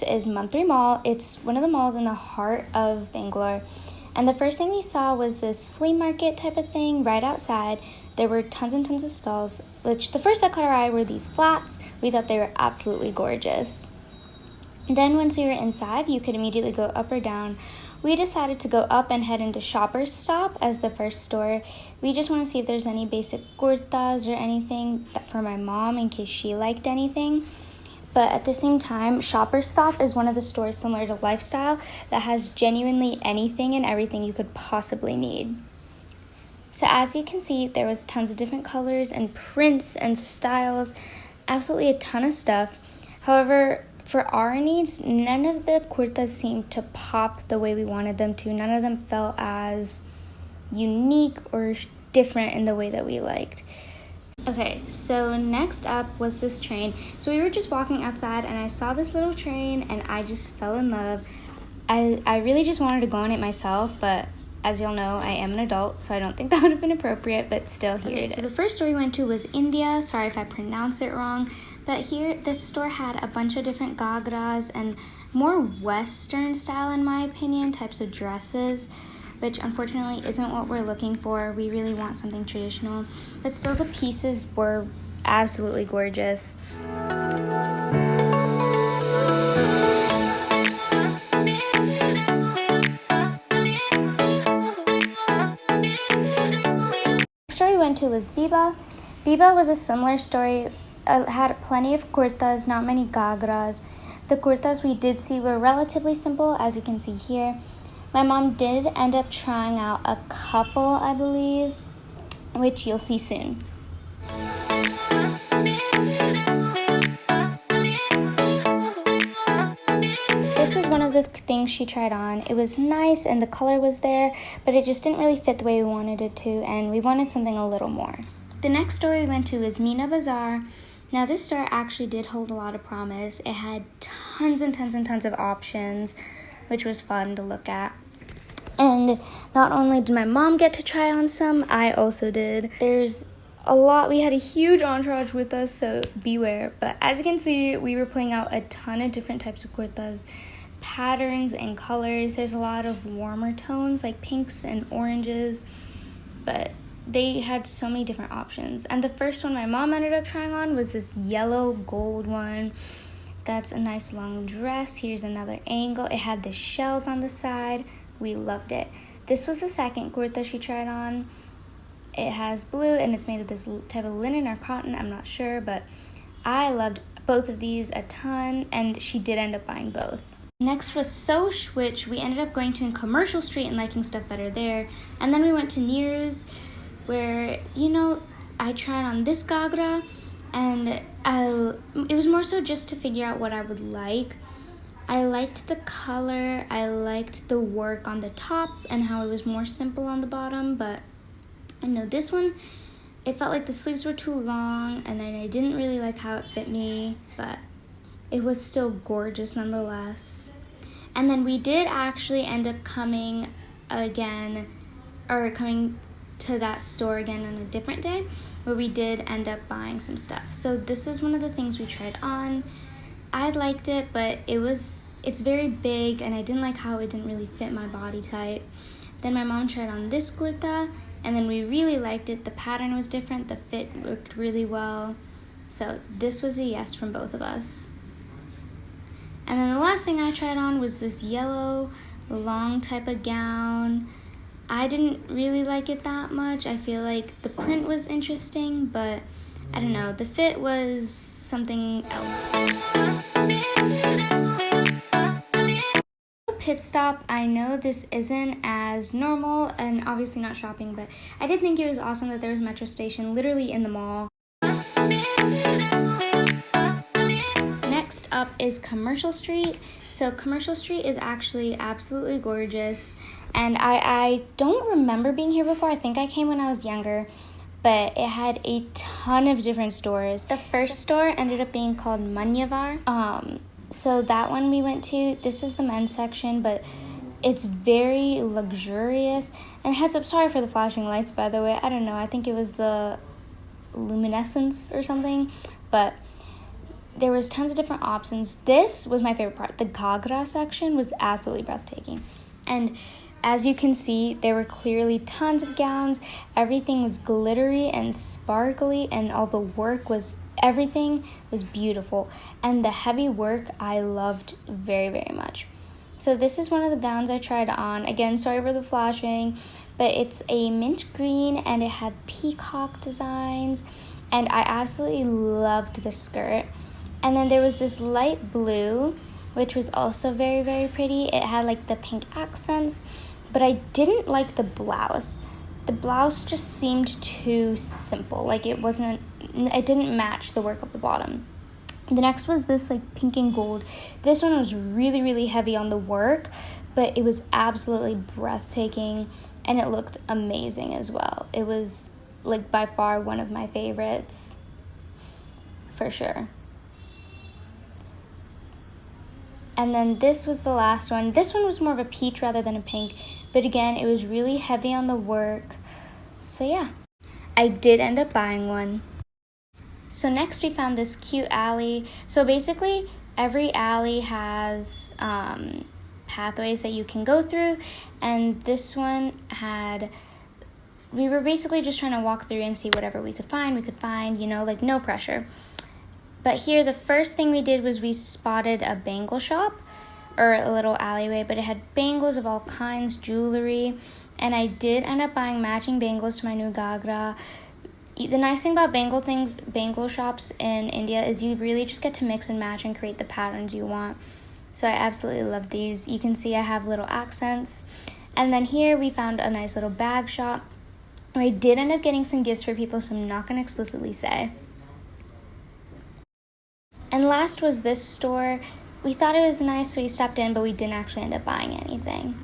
this is Monthly Mall. It's one of the malls in the heart of Bangalore. And the first thing we saw was this flea market type of thing right outside. There were tons and tons of stalls, which the first that caught our eye were these flats. We thought they were absolutely gorgeous. And then once we were inside, you could immediately go up or down. We decided to go up and head into Shopper's Stop as the first store. We just want to see if there's any basic kurtas or anything for my mom in case she liked anything. But at the same time, Shopper's Stop is one of the stores similar to Lifestyle that has genuinely anything and everything you could possibly need. So as you can see, there was tons of different colors and prints and styles, absolutely a ton of stuff. However, for our needs, none of the kurtas seemed to pop the way we wanted them to. None of them felt as unique or different in the way that we liked. Okay, so next up was this train. So we were just walking outside and I saw this little train and I just fell in love. I really just wanted to go on it myself, but as you'll know, I am an adult, so I don't think that would have been appropriate, but still here it is. So the first store we went to was India. Sorry if I pronounce it wrong, but here this store had a bunch of different gagras and more Western style, in my opinion, types of dresses, which unfortunately isn't what we're looking for. We really want something traditional, but still the pieces were absolutely gorgeous. Next store we went to was Biba. Biba was a similar story. It had plenty of kurtas, not many gagras. The kurtas we did see were relatively simple, as you can see here. My mom did end up trying out a couple, I believe, which you'll see soon. This was one of the things she tried on. It was nice and the color was there, but it just didn't really fit the way we wanted it to, and we wanted something a little more. The next store we went to is Meena Bazaar. Now this store actually did hold a lot of promise. It had tons and tons and tons of options, which was fun to look at. And not only did my mom get to try on some, I also did. There's a lot. We had a huge entourage with us, so beware. But as you can see, we were pulling out a ton of different types of kurtas, patterns and colors. There's a lot of warmer tones like pinks and oranges, but they had so many different options. And the first one my mom ended up trying on was this yellow gold one. That's a nice long dress. Here's another angle. It had the shells on the side. We loved it. This was the second kurta she tried on. It has blue and it's made of this type of linen or cotton, I'm not sure, but I loved both of these a ton, and she did end up buying both. Next was Soch, which we ended up going to in Commercial Street and liking stuff better there. And then we went to Near's, where, I tried on this gagra, and it was more so just to figure out what I would like. I liked the color, I liked the work on the top and how it was more simple on the bottom, but I know this one, it felt like the sleeves were too long, and then I didn't really like how it fit me, but it was still gorgeous nonetheless. And then we did actually end up coming to that store again on a different day, where we did end up buying some stuff. So this is one of the things we tried on. I liked it, but it's very big, and I didn't like how it didn't really fit my body type. Then my mom tried on this kurta, and then we really liked it. The pattern was different, the fit worked really well. So this was a yes from both of us. And then the last thing I tried on was this yellow, long type of gown. I didn't really like it that much. I feel like the print was interesting, but I don't know, the fit was something else. Pit stop. I know this isn't as normal and obviously not shopping, but I did think it was awesome that there was a metro station literally in the mall. Next up is Commercial Street. So Commercial Street is actually absolutely gorgeous, and I don't remember being here before. I think I came when I was younger, but it had a ton of different stores. The first store ended up being called Manyavar. So that one we went to. This is the men's section, but it's very luxurious. And heads up, sorry for the flashing lights, by the way. I don't know, I think it was the luminescence or something. But there was tons of different options. This was my favorite part. The Gagra section was absolutely breathtaking. And as you can see, there were clearly tons of gowns. Everything was glittery and sparkly, and all the work was, everything was beautiful. And the heavy work I loved very, very much. So this is one of the gowns I tried on. Again, sorry for the flashing, but it's a mint green and it had peacock designs. And I absolutely loved the skirt. And then there was this light blue, which was also very, very pretty. It had like the pink accents, but I didn't like the blouse. The blouse just seemed too simple. Like it didn't match the work of the bottom. The next was this like pink and gold. This one was really, really heavy on the work, but it was absolutely breathtaking and it looked amazing as well. It was like by far one of my favorites, for sure. And then this was the last one. This one was more of a peach rather than a pink, but again, it was really heavy on the work. So yeah, I did end up buying one. So next we found this cute alley. So basically every alley has pathways that you can go through, and this one had, we were basically just trying to walk through and see whatever we could find, you know, like no pressure. But here the first thing we did was we spotted a bangle shop, or a little alleyway, but it had bangles of all kinds, jewelry, and I did end up buying matching bangles to my new Gagra. The nice thing about bangle shops in India is you really just get to mix and match and create the patterns you want. So I absolutely love these. You can see I have little accents. And then here we found a nice little bag shop where I did end up getting some gifts for people, so I'm not going to explicitly say. And last was this store. We thought it was nice, so we stopped in, but we didn't actually end up buying anything.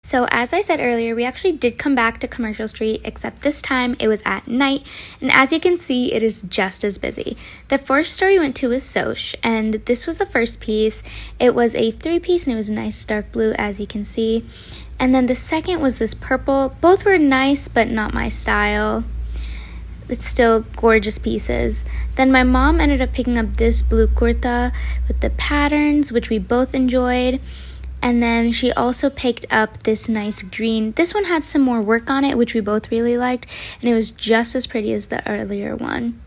So as I said earlier, we actually did come back to Commercial Street, except this time it was at night, and as you can see, it is just as busy. The first store we went to was Soch, and this was the first piece. It was a 3-piece, and it was a nice dark blue, as you can see. And then the second was this purple. Both were nice, but not my style. It's still gorgeous pieces. Then my mom ended up picking up this blue kurta with the patterns, which we both enjoyed. And then she also picked up this nice green. This one had some more work on it, which we both really liked, and it was just as pretty as the earlier one.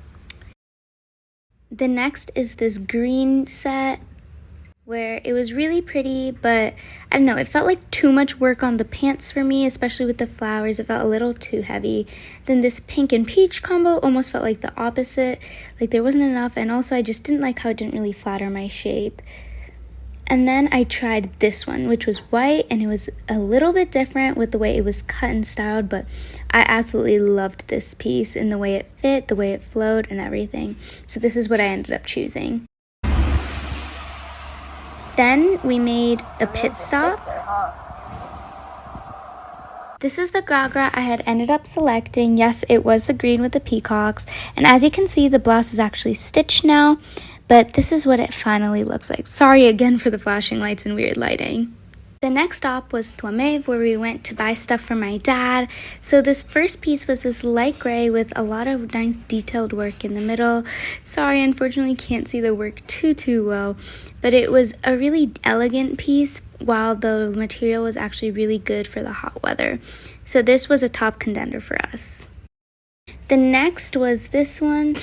The next is this green set, where it was really pretty, but I don't know, it felt like too much work on the pants for me, especially with the flowers. It felt a little too heavy. Then this pink and peach combo almost felt like the opposite, like there wasn't enough, and also I just didn't like how it didn't really flatter my shape. And then I tried this one, which was white, and it was a little bit different with the way it was cut and styled, but I absolutely loved this piece in the way it fit, the way it flowed, and everything. So this is what I ended up choosing. Then we made a pit stop. This is the Gagra I had ended up selecting. Yes, it was the green with the peacocks, and as you can see, the blouse is actually stitched now. But this is what it finally looks like. Sorry again for the flashing lights and weird lighting. The next stop was Tuamev, where we went to buy stuff for my dad. So this first piece was this light gray with a lot of nice detailed work in the middle. Sorry, unfortunately can't see the work too well. But it was a really elegant piece, while the material was actually really good for the hot weather. So this was a top contender for us. The next was this one.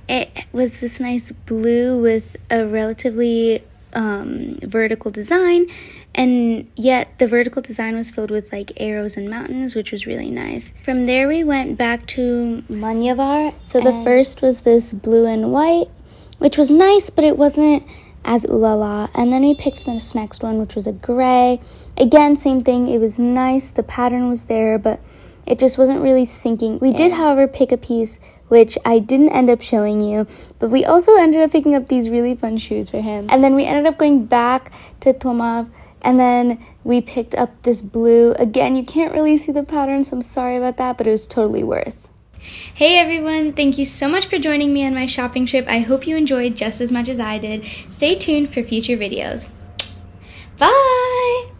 It was this nice blue with a relatively vertical design, and yet the vertical design was filled with like arrows and mountains, which was really nice. From there we went back to Manyavar. So the first was this blue and white, which was nice, but it wasn't as ooh la la. And then we picked this next one, which was a gray. Again, same thing, it was nice, the pattern was there, but it just wasn't really sinking. We did, however, pick a piece which I didn't end up showing you, but we also ended up picking up these really fun shoes for him. And then we ended up going back to Tomav, and then we picked up this blue. Again, you can't really see the pattern, so I'm sorry about that, but it was totally worth. Hey everyone, thank you so much for joining me on my shopping trip. I hope you enjoyed just as much as I did. Stay tuned for future videos. Bye!